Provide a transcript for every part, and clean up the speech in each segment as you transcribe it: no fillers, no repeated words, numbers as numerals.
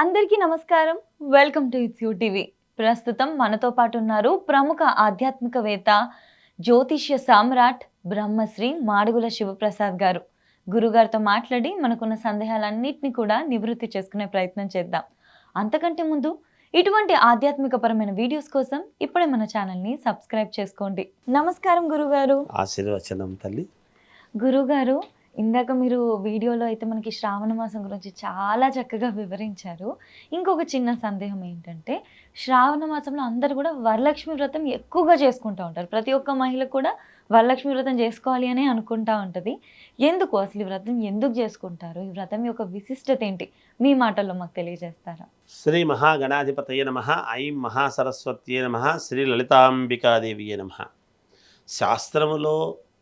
అందరికీ నమస్కారం. Welcome to it's you TV. ప్రస్తుతం మనతో పాటు ఉన్నారు ప్రముఖ ఆధ్యాత్మికవేత్త, జ్యోతిష్య సామ్రాట్ బ్రహ్మశ్రీ మాడుగుల శివప్రసాద్ గారు. గురుగారితో మాట్లాడి మనకున్న సందేహాలన్నింటినీ కూడా నివృత్తి చేసుకునే ప్రయత్నం చేద్దాం. అంతకంటే ముందు ఇటువంటి ఆధ్యాత్మికపరమైన వీడియోస్ కోసం ఇప్పుడే మన ఛానల్ని సబ్స్క్రైబ్ చేసుకోండి. నమస్కారం గురుగారు. ఆశీర్వచనం తల్లి. గురుగారు, ఇందాక మీరు వీడియోలో అయితే మనకి శ్రావణ మాసం గురించి చాలా చక్కగా వివరించారు. ఇంకొక చిన్న సందేహం ఏంటంటే, శ్రావణ మాసంలో అందరూ కూడా వరలక్ష్మి వ్రతం ఎక్కువగా చేసుకుంటూ ఉంటారు. ప్రతి ఒక్క మహిళ కూడా వరలక్ష్మి వ్రతం చేసుకోవాలి అని అనుకుంటా ఉంటుంది. ఎందుకు అసలు ఈ వ్రతం ఎందుకు చేసుకుంటారు? ఈ వ్రతం యొక్క విశిష్టత ఏంటి? మీ మాటల్లో మాకు తెలియజేస్తారా? శ్రీ మహాగణాధిపతయ నమః. ఐం మహాసరస్వత్యే నమః. శ్రీ లలితాంబికాదేవియే నమః. శాస్త్రములో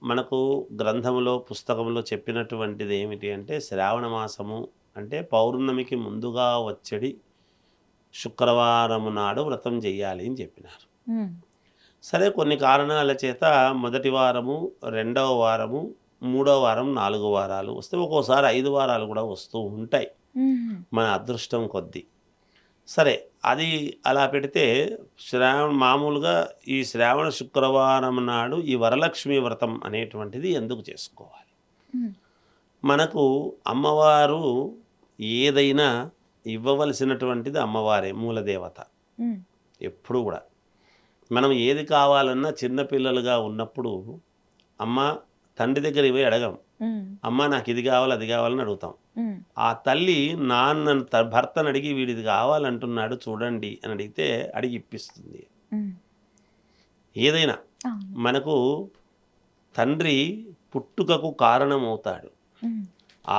మనకు గ్రంథములో పుస్తకములో చెప్పినటువంటిది ఏమిటి అంటే, శ్రావణ మాసము అంటే పౌర్ణమికి ముందుగా వచ్చడి శుక్రవారము నాడు వ్రతం చేయాలి అని చెప్పినారు. సరే, కొన్ని కారణాల చేత మొదటి వారము, రెండవ వారము, మూడవ వారం, 4 వారాలు వస్తే ఒక్కోసారి 5 వారాలు కూడా వస్తూ ఉంటాయి మన అదృష్టం కొద్దీ. సరే, అది అలా పెడితే మామూలుగా ఈ శ్రావణ శుక్రవారం నాడు ఈ వరలక్ష్మి వ్రతం అనేటువంటిది ఎందుకు చేసుకోవాలి? మనకు అమ్మవారు ఏదైనా ఇవ్వవలసినటువంటిది అమ్మవారే, మూలదేవత. ఎప్పుడు కూడా మనం ఏది కావాలన్నా చిన్నపిల్లలుగా ఉన్నప్పుడు అమ్మ తండ్రి దగ్గర ఇవే అడగం. అమ్మ నాకు ఇది కావాలి అది కావాలని అడుగుతాం. ఆ తల్లి భర్తను అడిగి వీడిది కావాలంటున్నాడు చూడండి అని అడిగితే అడిగి ఇప్పిస్తుంది. ఏదైనా మనకు తండ్రి పుట్టుకకు కారణమవుతాడు.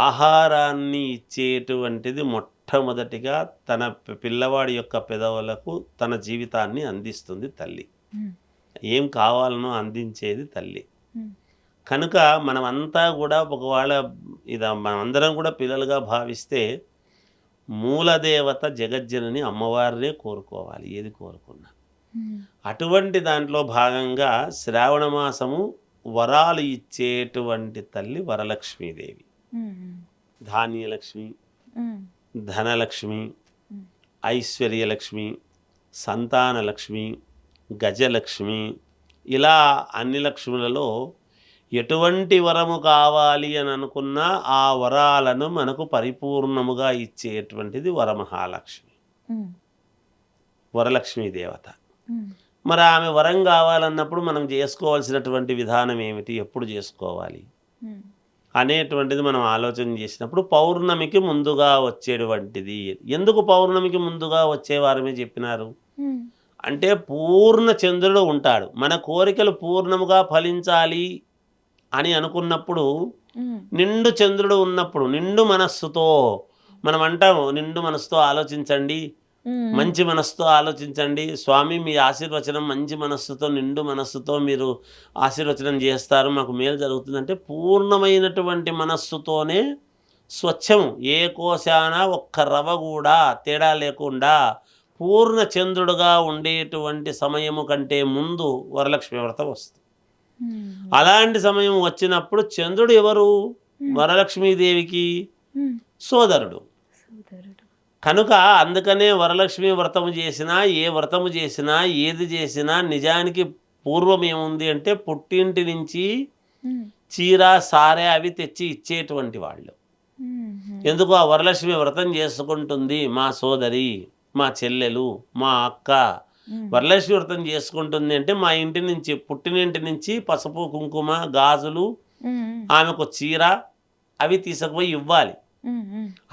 ఆహారాన్ని ఇచ్చేటువంటిది మొట్టమొదటిగా తన పిల్లవాడి యొక్క పెదవులకు తన జీవితాన్ని అందిస్తుంది తల్లి. ఏం కావాలనో అందించేది తల్లి. కనుక మనమంతా కూడా ఒకవేళ మనమందరం కూడా పిల్లలుగా భావిస్తే మూలదేవత జగజ్జనని అమ్మవారినే కోరుకోవాలి ఏది కోరుకున్నా. అటువంటి దాంట్లో భాగంగా శ్రావణ మాసము వరాలు ఇచ్చేటువంటి తల్లి వరలక్ష్మీదేవి. ధాన్యలక్ష్మి, ధనలక్ష్మి, ఐశ్వర్యలక్ష్మి, సంతానలక్ష్మి, గజలక్ష్మి, ఇలా అన్ని లక్ష్ములలో ఎటువంటి వరము కావాలి అని అనుకున్నా ఆ వరాలను మనకు పరిపూర్ణముగా ఇచ్చేటువంటిది వరమహాలక్ష్మి, వరలక్ష్మీ దేవత. మరి ఆమె వరం కావాలన్నప్పుడు మనం చేసుకోవాల్సినటువంటి విధానం ఏమిటి, ఎప్పుడు చేసుకోవాలి అనేటువంటిది మనం ఆలోచన చేసినప్పుడు పౌర్ణమికి ముందుగా వచ్చేటువంటిది. ఎందుకు పౌర్ణమికి ముందుగా వచ్చేవారమే చెప్పినారు అంటే, పూర్ణ చంద్రుడు ఉంటాడు. మన కోరికలు పూర్ణముగా ఫలించాలి అని అనుకున్నప్పుడు, నిండు చంద్రుడు ఉన్నప్పుడు నిండు మనస్సుతో మనం అంటాము, నిండు మనస్సుతో ఆలోచించండి, మంచి మనస్సుతో ఆలోచించండి స్వామి, మీ ఆశీర్వచనం మంచి మనస్సుతో నిండు మనస్సుతో మీరు ఆశీర్వచనం చేస్తారు, మాకు మేలు జరుగుతుందంటే పూర్ణమైనటువంటి మనస్సుతోనే స్వచ్ఛము, ఏ కోశాన ఒక్క రవ కూడా తేడా లేకుండా పూర్ణ చంద్రుడుగా ఉండేటువంటి సమయము కంటే ముందు వరలక్ష్మి వ్రతం వస్తుంది. అలాంటి సమయం వచ్చినప్పుడు చంద్రుడు ఎవరు? వరలక్ష్మీదేవికి సోదరుడు. కనుక అందుకనే వరలక్ష్మి వ్రతము చేసినా, ఏ వ్రతము చేసినా, ఏది చేసినా నిజానికి పూర్వం ఏముంది అంటే, పుట్టింటి నుంచి చీర సారే అవి తెచ్చి ఇచ్చేటువంటి వాళ్ళు. ఎందుకు ఆ వరలక్ష్మి వ్రతం చేసుకుంటుంది మా సోదరి, మా చెల్లెలు, మా అక్క వరలక్ష్మి వ్రతం చేసుకుంటుంది అంటే, మా ఇంటి నుంచి, పుట్టినింటి నుంచి పసుపు కుంకుమ గాజులు, ఆమెకు చీర అవి తీసుకుపోయి ఇవ్వాలి.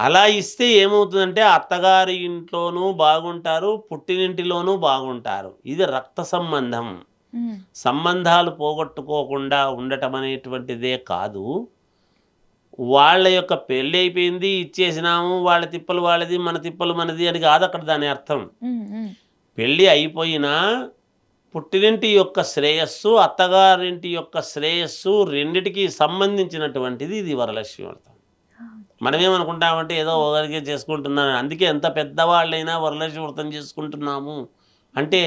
అలా ఇస్తే ఏమవుతుందంటే అత్తగారి ఇంట్లోనూ బాగుంటారు, పుట్టినింటిలోనూ బాగుంటారు. ఇది రక్త సంబంధం. సంబంధాలు పోగొట్టుకోకుండా ఉండటం అనేటువంటిదే కాదు, వాళ్ళ యొక్క పెళ్ళి అయిపోయింది ఇచ్చేసినాము, వాళ్ళ తిప్పలు వాళ్ళది మన తిప్పలు మనది అని కాదు అక్కడ దాని అర్థం. పెళ్ళి అయిపోయినా పుట్టినింటి యొక్క శ్రేయస్సు, అత్తగారింటి యొక్క శ్రేయస్సు రెండిటికి సంబంధించినటువంటిది ఇది వరలక్ష్మి వ్రతం. మనమేమనుకుంటామంటే ఏదో ఒకరికి చేసుకుంటున్నాను, అందుకే ఎంత పెద్దవాళ్ళైనా వరలక్ష్మి వ్రతం చేసుకుంటున్నాము అంటే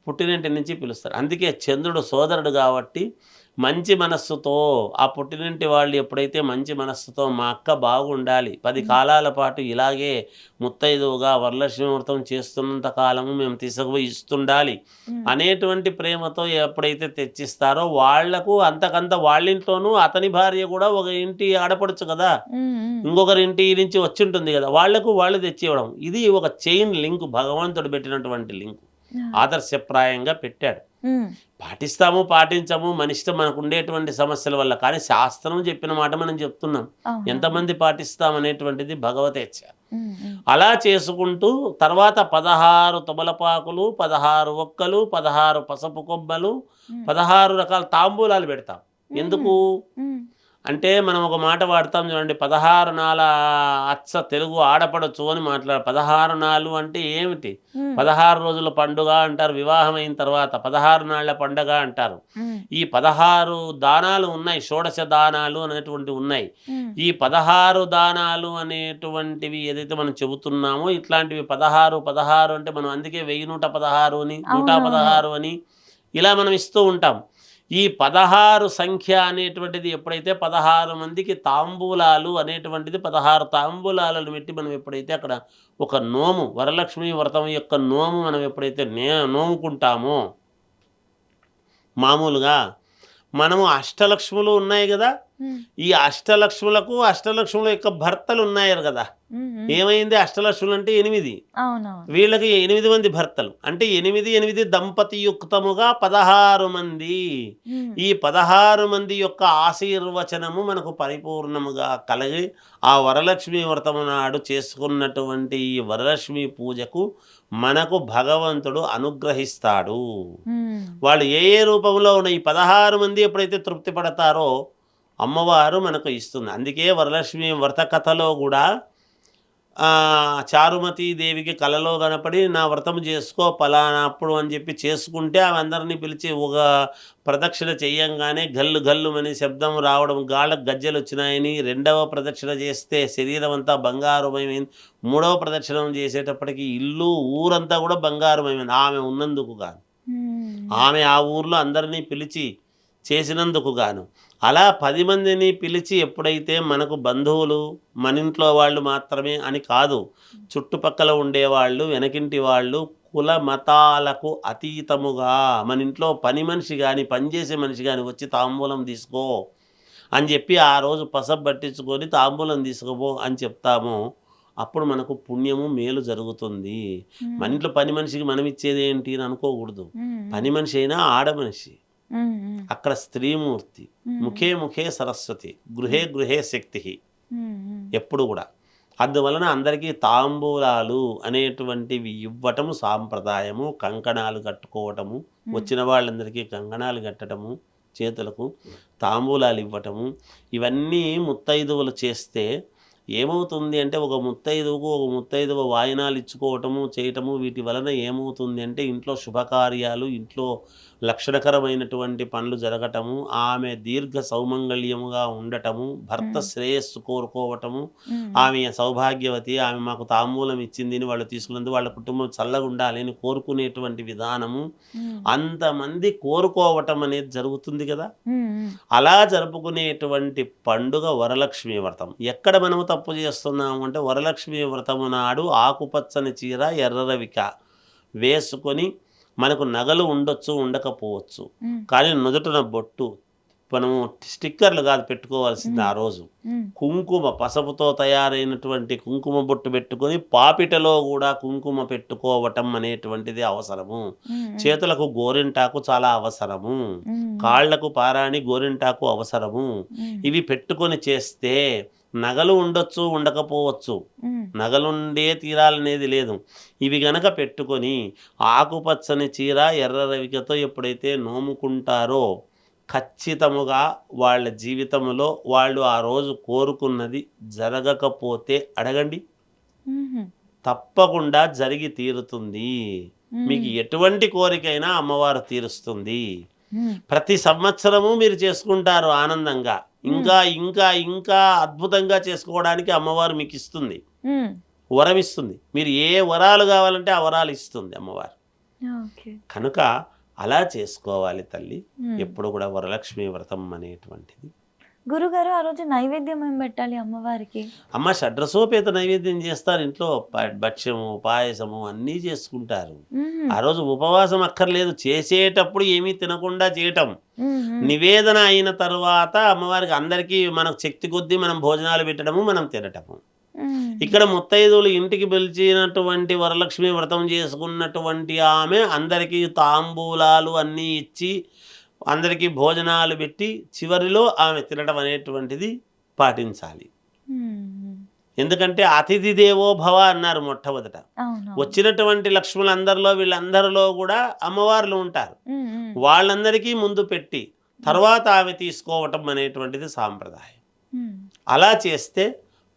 పుట్టినింటి నుంచి పిలుస్తారు. అందుకే చంద్రుడు సోదరుడు కాబట్టి మంచి మనస్సుతో ఆ పుట్టినింటి వాళ్ళు ఎప్పుడైతే మంచి మనస్సుతో మా అక్క బాగుండాలి 10 కాలాల పాటు ఇలాగే ముత్తైదువుగా వరలక్ష్మి వ్రతం చేస్తున్నంత కాలము మేము తీసుకుపోయి ఇస్తుండాలి అనేటువంటి ప్రేమతో ఎప్పుడైతే తెచ్చిస్తారో వాళ్లకు అంతకంత వాళ్ళింట్లోనూ అతని భార్య కూడా ఒక ఇంటి ఆడపడుచు కదా, ఇంకొకరి ఇంటి నుంచి వచ్చి ఉంటుంది కదా, వాళ్లకు వాళ్ళు తెచ్చి ఇవ్వడం. ఇది ఒక చైన్ లింక్, భగవంతుడు పెట్టినటువంటి లింక్, ఆదర్శప్రాయంగా పెట్టాడు. పాటిస్తాము పాటించము మన ఇష్టం, మనకు ఉండేటువంటి సమస్యల వల్ల. కానీ శాస్త్రం చెప్పిన మాట మనం చెప్తున్నాం, ఎంతమంది పాటిస్తాం అనేటువంటిది భగవతేచ్ఛ. అలా చేసుకుంటూ తర్వాత 16 తమలపాకులు, 16 ఒక్కలు, 16 పసుపు కొమ్మలు, 16 రకాల తాంబూలాలు పెడతాం. ఎందుకు అంటే మనం ఒక మాట వాడతాం చూడండి, 16 నాల అచ్చ తెలుగు ఆడపడచ్చు అని 16 నాలు అంటే ఏమిటి? 16 రోజుల పండుగ అంటారు, వివాహం అయిన తర్వాత 16 నాళ్ల పండుగ అంటారు. ఈ 16 దానాలు ఉన్నాయి, షోడశ దానాలు అనేటువంటివి ఉన్నాయి. ఈ 16 దానాలు అనేటువంటివి ఏదైతే మనం చెబుతున్నామో ఇట్లాంటివి 16 అంటే మనం అందుకే 1116 అని 116 అని ఇలా మనం ఇస్తూ ఉంటాం. ఈ 16 సంఖ్య అనేటువంటిది ఎప్పుడైతే 16 మందికి తాంబూలాలు అనేటువంటిది 16 తాంబూలాలను పెట్టి మనం ఎప్పుడైతే అక్కడ ఒక నోము, వరలక్ష్మి వ్రతం యొక్క నోము మనం ఎప్పుడైతే నోముకుంటామో, మామూలుగా మనము అష్టలక్ష్ములు ఉన్నాయి కదా, ఈ అష్టలక్ష్ములకు అష్టలక్ష్ముల యొక్క భర్తలు ఉన్నాయి కదా. ఏమైంది? అష్టలక్ష్ములు అంటే 8, వీళ్ళకి 8 మంది భర్తలు, అంటే 8 దంపతియుక్తముగా 16 మంది. ఈ 16 మంది యొక్క ఆశీర్వచనము మనకు పరిపూర్ణముగా కలిగి ఆ వరలక్ష్మి వ్రతము నాడు చేసుకున్నటువంటి ఈ వరలక్ష్మి పూజకు మనకు భగవంతుడు అనుగ్రహిస్తాడు. వాళ్ళు ఏ రూపంలో ఉన్న ఈ 16 మంది ఎప్పుడైతే తృప్తి పడతారో అమ్మవారు మనకు ఇస్తుంది. అందుకే వరలక్ష్మి వ్రత కథలో కూడా చారుమతి దేవికి కలలో కనపడి నా వ్రతం చేసుకో పలానప్పుడు అని చెప్పి చేసుకుంటే ఆమె అందరినీ పిలిచి ఒక ప్రదక్షిణ చెయ్యంగానే గల్లు గల్లు అనే శబ్దం రావడం, గాళ్ళకు గజ్జలు వచ్చినాయని, 2వ ప్రదక్షిణ చేస్తే శరీరం అంతా బంగారుమయమైంది, 3వ ప్రదక్షిణం చేసేటప్పటికి ఇల్లు ఊరంతా కూడా బంగారుమయమైంది ఆమె ఉన్నందుకు గాను, ఆమె ఆ ఊర్లో అందరినీ పిలిచి చేసినందుకు గాను. అలా 10 మందిని పిలిచి ఎప్పుడైతే మనకు బంధువులు మన ఇంట్లో వాళ్ళు మాత్రమే అని కాదు, చుట్టుపక్కల ఉండేవాళ్ళు, వెనకింటి వాళ్ళు, కుల మతాలకు అతీతముగా మన ఇంట్లో పని మనిషి కానీ పనిచేసే మనిషి కానీ వచ్చి తాంబూలం తీసుకో అని చెప్పి ఆ రోజు పసబ్ పట్టించుకొని తాంబూలం తీసుకోబో అని చెప్తాము. అప్పుడు మనకు పుణ్యము మేలు జరుగుతుంది. మన ఇంట్లో పని మనిషికి మనం ఇచ్చేది ఏంటి అని అనుకోకూడదు. పని మనిషి అయినా ఆడ మనిషి, అక్కడ స్త్రీమూర్తి, ముఖే ముఖే సరస్వతి, గృహే గృహే శక్తి ఎప్పుడు కూడా. అందువలన అందరికీ తాంబూలాలు అనేటువంటివి ఇవ్వటము సాంప్రదాయము. కంకణాలు కట్టుకోవటము, వచ్చిన వాళ్ళందరికీ కంకణాలు కట్టడము, చేతులకు తాంబూలాలు ఇవ్వటము, ఇవన్నీ ముత్తైదువులు చేస్తే ఏమవుతుంది అంటే ఒక ముత్తైదువ వాయినాలు ఇచ్చుకోవటము చేయటము, వీటి వలన ఏమవుతుంది అంటే ఇంట్లో శుభకార్యాలు, ఇంట్లో లక్షణకరమైనటువంటి పనులు జరగటము, ఆమె దీర్ఘ సౌమంగళ్యముగా ఉండటము, భర్త శ్రేయస్సు కోరుకోవటము, ఆమె సౌభాగ్యవతి, ఆమె మాకు తాంబూలం ఇచ్చింది అని వాళ్ళు తీసుకున్నందుకు వాళ్ళ కుటుంబం చల్లగా ఉండాలి అని కోరుకునేటువంటి విధానము, అంతమంది కోరుకోవటం అనేది జరుగుతుంది కదా. అలా జరుపుకునేటువంటి పండుగ వరలక్ష్మి వ్రతం. ఎక్కడ మనము తప్పు చేస్తున్నాము అంటే వరలక్ష్మి వ్రతము నాడు ఆకుపచ్చని చీర ఎర్రరవిక వేసుకొని, మనకు నగలు ఉండొచ్చు ఉండకపోవచ్చు, కానీ నుదుటిన బొట్టు, మనము స్టిక్కర్లు కాదు పెట్టుకోవాల్సింది ఆ రోజు, కుంకుమ పసుపుతో తయారైనటువంటి కుంకుమ బొట్టు పెట్టుకొని పాపిటలో కూడా కుంకుమ పెట్టుకోవటం అనేటువంటిది అవసరము. చేతులకు గోరింటాకు చాలా అవసరము, కాళ్లకు పారాణి గోరింటాకు అవసరము. ఇవి పెట్టుకొని చేస్తే నగలు ఉండొచ్చు ఉండకపోవచ్చు, నగలుండే తీరాలనేది లేదు. ఇవి గనక పెట్టుకొని ఆకుపచ్చని చీర ఎర్రరవికతో ఎప్పుడైతే నోముకుంటారో ఖచ్చితముగా వాళ్ళ జీవితంలో వాళ్ళు ఆ రోజు కోరుకున్నది జరగకపోతే అడగండి, తప్పకుండా జరిగి తీరుతుంది. మీకు ఎటువంటి కోరికైనా అమ్మవారు తీరుస్తుంది. ప్రతి సంవత్సరము మీరు చేసుకుంటారు ఆనందంగా, ఇంకా ఇంకా ఇంకా అద్భుతంగా చేసుకోవడానికి అమ్మవారు మీకు ఇస్తుంది, వరం ఇస్తుంది. మీరు ఏ వరాలు కావాలంటే ఆ వరాలు ఇస్తుంది అమ్మవారు. కనుక అలా చేసుకోవాలి తల్లి. మ్మ్. ఎప్పుడు కూడా వరలక్ష్మి వ్రతం అనేటువంటిది. గురుగారు ఆ రోజు నైవేద్యం ఏం పెట్టాలి అమ్మవారికి? అమ్మ షడ్రసోపేత నైవేద్యం చేస్తారు ఇంట్లో, భక్ష్యము పాయసము అన్నీ చేసుకుంటారు. మ్మ్. ఆ రోజు ఉపవాసం అక్కర్లేదు, చేసేటప్పుడు ఏమీ తినకుండా చేయటం. మ్మ్. నివేదన అయిన తర్వాత అమ్మవారికి అందరికీ మనకు శక్తి కొద్దీ మనం భోజనాలు పెట్టడము, మనం తినటము. మ్మ్. ఇక్కడ ముత్తైదువులు ఇంటికి పిలిచినటువంటి వరలక్ష్మి వ్రతం చేసుకున్నటువంటి ఆమె అందరికీ తాంబూలాలు అన్నీ ఇచ్చి అందరికీ భోజనాలు పెట్టి చివరిలో ఆమె తినడం అనేటువంటిది పాటించాలి. మ్మ్. ఎందుకంటే అతిథి దేవో భవ అన్నారు మొట్టమొదట. అవును. వచ్చినటువంటి లక్ష్ములందరిలో వీళ్ళందరిలో కూడా అమ్మవార్లు ఉంటారు. మ్మ్. మ్మ్. వాళ్ళందరికీ ముందు పెట్టి తర్వాత ఆమె తీసుకోవటం అనేటువంటిది సాంప్రదాయం. మ్మ్. అలా చేస్తే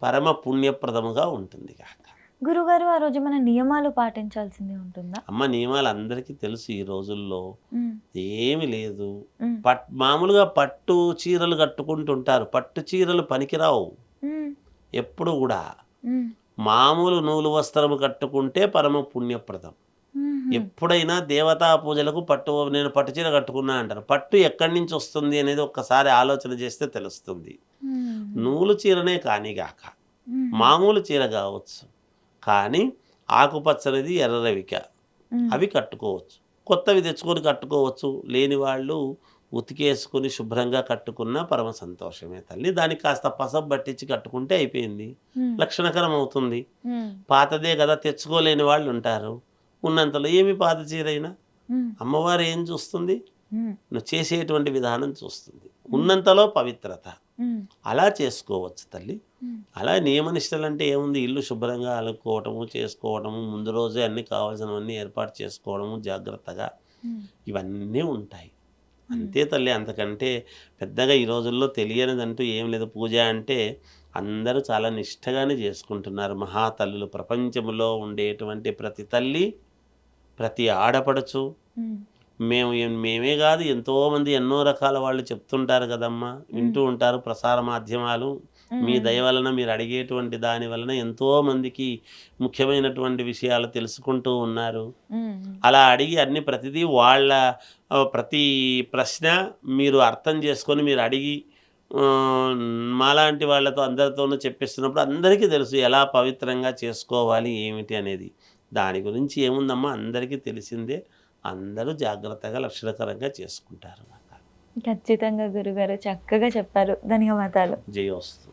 పరమ పుణ్యప్రదముగా ఉంటుంది కాక. గురుగారు ఆ రోజు మన నియమాలు పాటించాల్సింది ఉంటుందా? అమ్మ నియమాలు అందరికీ తెలుసు. ఈ రోజుల్లో మ్మ్. ఏమి లేదు. మ్మ్. మామూలుగా పట్టు చీరలు కట్టుకుంటుంటారు. పట్టు చీరలు పనికిరావు మ్మ్. ఎప్పుడు కూడా. మ్మ్. మామూలు నూలు వస్త్రము కట్టుకుంటే పరమ పుణ్యప్రదం. మ్మ్. ఎప్పుడైనా దేవతా పూజలకు నేను పట్టు చీర కట్టుకున్నా అంటారు. పట్టు ఎక్కడి నుంచి వస్తుంది అనేది ఒక్కసారి ఆలోచన చేస్తే తెలుస్తుంది. మ్మ్. నూలు చీరనే కానిగాక మ్మ్. మామూలు చీర కావచ్చు, కానీ ఆకుపచ్చనిది ఎర్రరవిక మ్మ్. అవి కట్టుకోవచ్చు. కొత్తవి తెచ్చుకొని కట్టుకోవచ్చు. లేని వాళ్ళు ఉతికేసుకొని శుభ్రంగా కట్టుకున్న పరమ సంతోషమే తల్లి. దానికి కాస్త పసపు పట్టించి కట్టుకుంటే అయిపోయింది, మ్మ్. లక్షణకరం అవుతుంది. మ్మ్. పాతదే కదా తెచ్చుకోలేని వాళ్ళు ఉంటారు. ఉన్నంతలో ఏమి పాత చీరైనా మ్మ్. అమ్మవారు ఏం చూస్తుంది? మ్మ్. నువ్వు చేసేటువంటి విధానం చూస్తుంది. ఉన్నంతలో పవిత్రత. మ్మ్. అలా చేసుకోవచ్చు తల్లి. మ్మ్. అలా నియమనిష్టలు అంటే ఏముంది? ఇల్లు శుభ్రంగా అలుక్కోవటము, చేసుకోవడము, ముందు రోజే అన్ని కావాల్సినవన్నీ ఏర్పాటు చేసుకోవడము జాగ్రత్తగా, మ్మ్. ఇవన్నీ ఉంటాయి. అంతే తల్లి. అంతకంటే పెద్దగా ఈ రోజుల్లో తెలియనిదంటూ ఏం లేదు. పూజ అంటే అందరూ చాలా నిష్టగానే చేసుకుంటున్నారు. మహాతల్లులు ప్రపంచంలో ఉండేటువంటి ప్రతి తల్లి, ప్రతి ఆడపడుచు, మ్మ్. మేమే కాదు ఎంతోమంది ఎన్నో రకాల వాళ్ళు చెప్తుంటారు కదమ్మా, వింటూ ఉంటారు ప్రసార మాధ్యమాలు. మీ దయ వలన, మీరు అడిగేటువంటి దాని వలన ఎంతోమందికి ముఖ్యమైనటువంటి విషయాలు తెలుసుకుంటూ ఉన్నారు. మ్మ్. అలా అడిగి అన్ని ప్రతిదీ వాళ్ళ ప్రతి ప్రశ్న మీరు అర్థం చేసుకొని మీరు అడిగి మాలాంటి వాళ్ళతో అందరితోనూ చెప్పిస్తున్నప్పుడు అందరికీ తెలుసు ఎలా పవిత్రంగా చేసుకోవాలి ఏమిటి అనేది. దాని గురించి ఏముందమ్మా, అందరికీ తెలిసిందే. అందరూ జాగ్రత్తగా లక్షణకరంగా చేసుకుంటారు. ఖచ్చితంగా గురుగారు చక్కగా చెప్పారు. ధన్యవాదాలు. జయోస్తు.